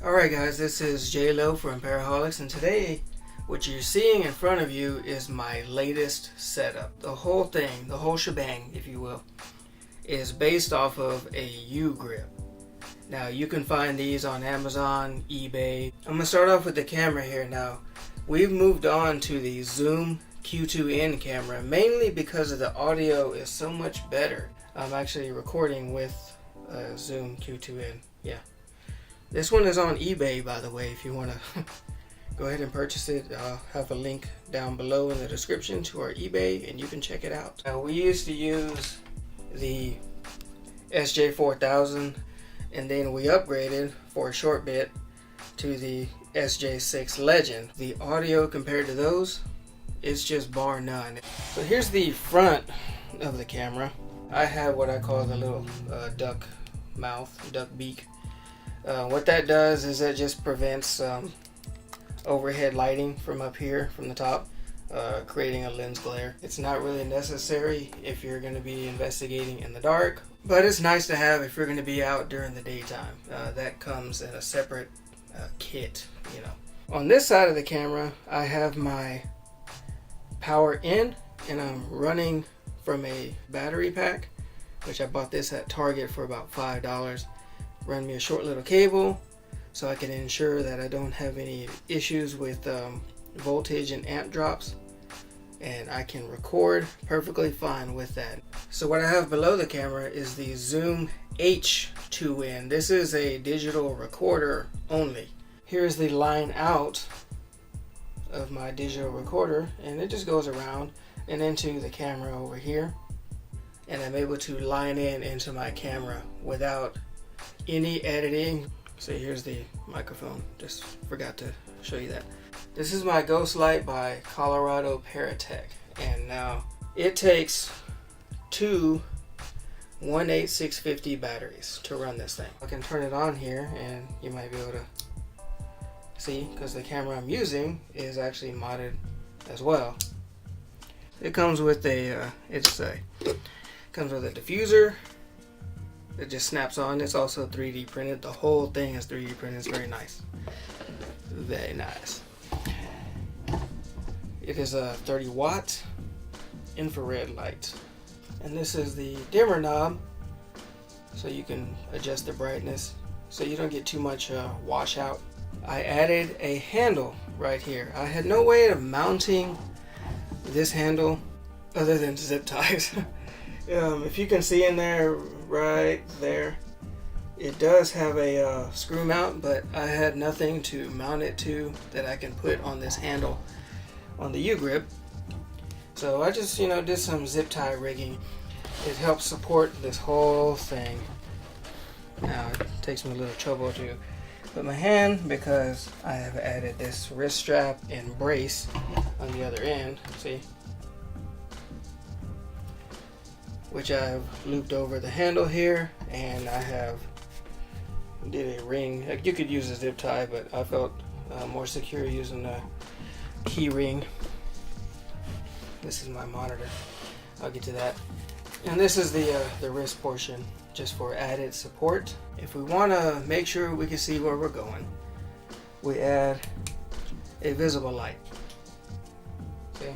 Alright guys, this is J-Lo from Para-holiX, and today what you're seeing in front of you is my latest setup. The whole thing, the whole shebang, if you will, is based off of a U-grip. Now you can find these on Amazon, eBay. I'm going to start off with the camera here. Now we've moved on to the Zoom Q2N camera, mainly because of the audio is so much better. I'm actually recording with Zoom Q2N, yeah. This one is on eBay, by the way, if you want to go ahead and purchase it. I'll have a link down below in the description to our eBay and you can check it out. Now, we used to use the SJ4000 and then we upgraded for a short bit to the SJ6 Legend. The audio compared to those is just bar none. So here's the front of the camera. I have what I call the little duck mouth, duck beak. What that does is that just prevents overhead lighting from up here, from the top, creating a lens glare. It's not really necessary if you're going to be investigating in the dark, but it's nice to have if you're going to be out during the daytime. That comes in a separate kit, you know. On this side of the camera, I have my power in, and I'm running from a battery pack, which I bought this at Target for about $5. Run me a short little cable so I can ensure that I don't have any issues with voltage and amp drops, and I can record perfectly fine with that. So what I have below the camera is the Zoom H2N. This is a digital recorder only. Here's the line out of my digital recorder, and it just goes around and into the camera over here, and I'm able to line in into my camera without any editing. So here's the microphone, just forgot to show you that. This is my Ghost Light by Colorado Paratech, and now it takes two 18650 batteries to run this thing. I can turn it on here and you might be able to see, because the camera I'm using is actually modded as well. It comes with a comes with a diffuser. It just snaps on. It's also 3D printed. The whole thing is 3D printed. It's very nice. Very nice. It is a 30 watt infrared light. And this is the dimmer knob, so you can adjust the brightness so you don't get too much washout. I added a handle right here. I had no way of mounting this handle other than zip ties. If you can see in there, right there, it does have a screw mount, but I had nothing to mount it to that I can put on this handle on the U-grip. So I just, did some zip tie rigging. It helps support this whole thing. Now it takes me a little trouble to put my hand because I have added this wrist strap and brace on the other end. See? Which I have looped over the handle here, and I have did a ring. You could use a zip tie, but I felt more secure using a key ring. This is my monitor. I'll get to that. And this is the wrist portion, just for added support. If we want to make sure we can see where we're going, we add a visible light. Okay.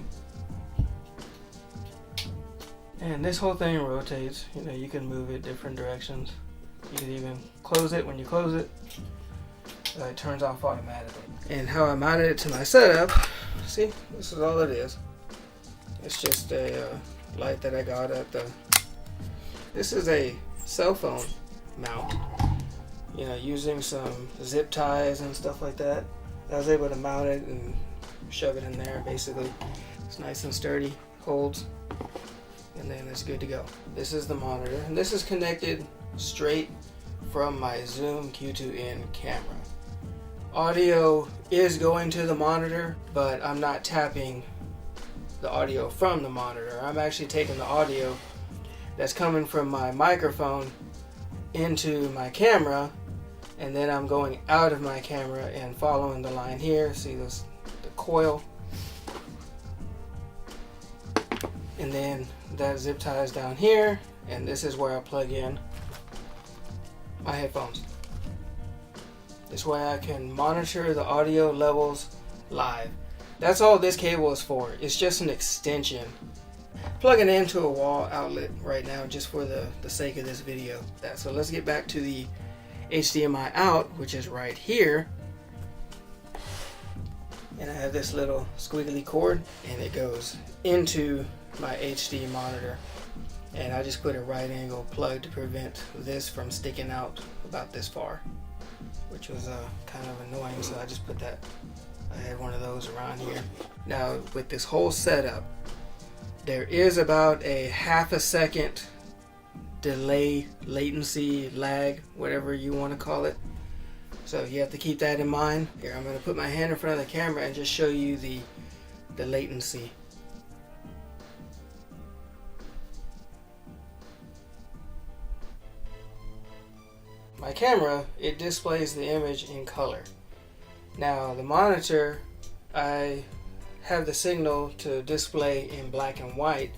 And this whole thing rotates. You can move it different directions. You can even close it. When you close it, it turns off automatically. And how I mounted it to my setup, see, this is all it is. It's just a light that I got at the... This is a cell phone mount. Using some zip ties and stuff like that. I was able to mount it and shove it in there, basically. It's nice and sturdy, holds. And then it's good to go. This is the monitor, and this is connected straight from my Zoom Q2N camera. Audio is going to the monitor, but I'm not tapping the audio from the monitor. I'm actually taking the audio that's coming from my microphone into my camera, and then I'm going out of my camera and following the line here. See this, the coil, and then that zip ties down here, and this is where I plug in my headphones. This way I can monitor the audio levels live. That's all this cable is for. It's just an extension. Plugging it into a wall outlet right now just for the sake of this video. So let's get back to the HDMI out, which is right here. And I have this little squiggly cord and it goes into my HD monitor. And I just put a right angle plug to prevent this from sticking out about this far, which was kind of annoying, so I just put that. I had one of those around here. Now with this whole setup, there is about a half a second delay, latency, lag, whatever you want to call it. So you have to keep that in mind. Here, I'm going to put my hand in front of the camera and just show you the latency. My camera, it displays the image in color. Now the monitor, I have the signal to display in black and white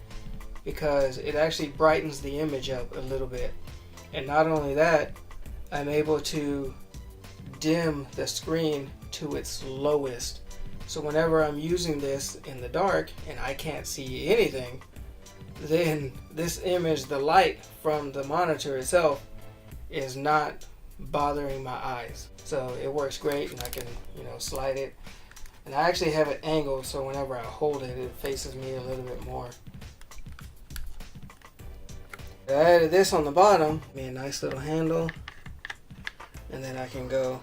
because it actually brightens the image up a little bit. And not only that, I'm able to dim the screen to its lowest. So whenever I'm using this in the dark and I can't see anything, then this image, the light from the monitor itself, is not bothering my eyes. So it works great, and I can, slide it. And I actually have it angled so whenever I hold it, it faces me a little bit more. I added this on the bottom, a nice little handle, and then I can go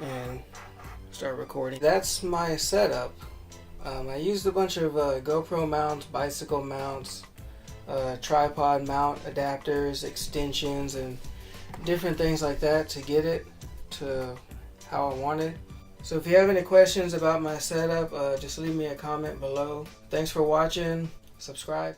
and start recording. That's my setup. I used a bunch of GoPro mounts, bicycle mounts, tripod mount adapters, extensions, and different things like that to get it to how I want it. So if you have any questions about my setup, just leave me a comment below. Thanks for watching. Subscribe.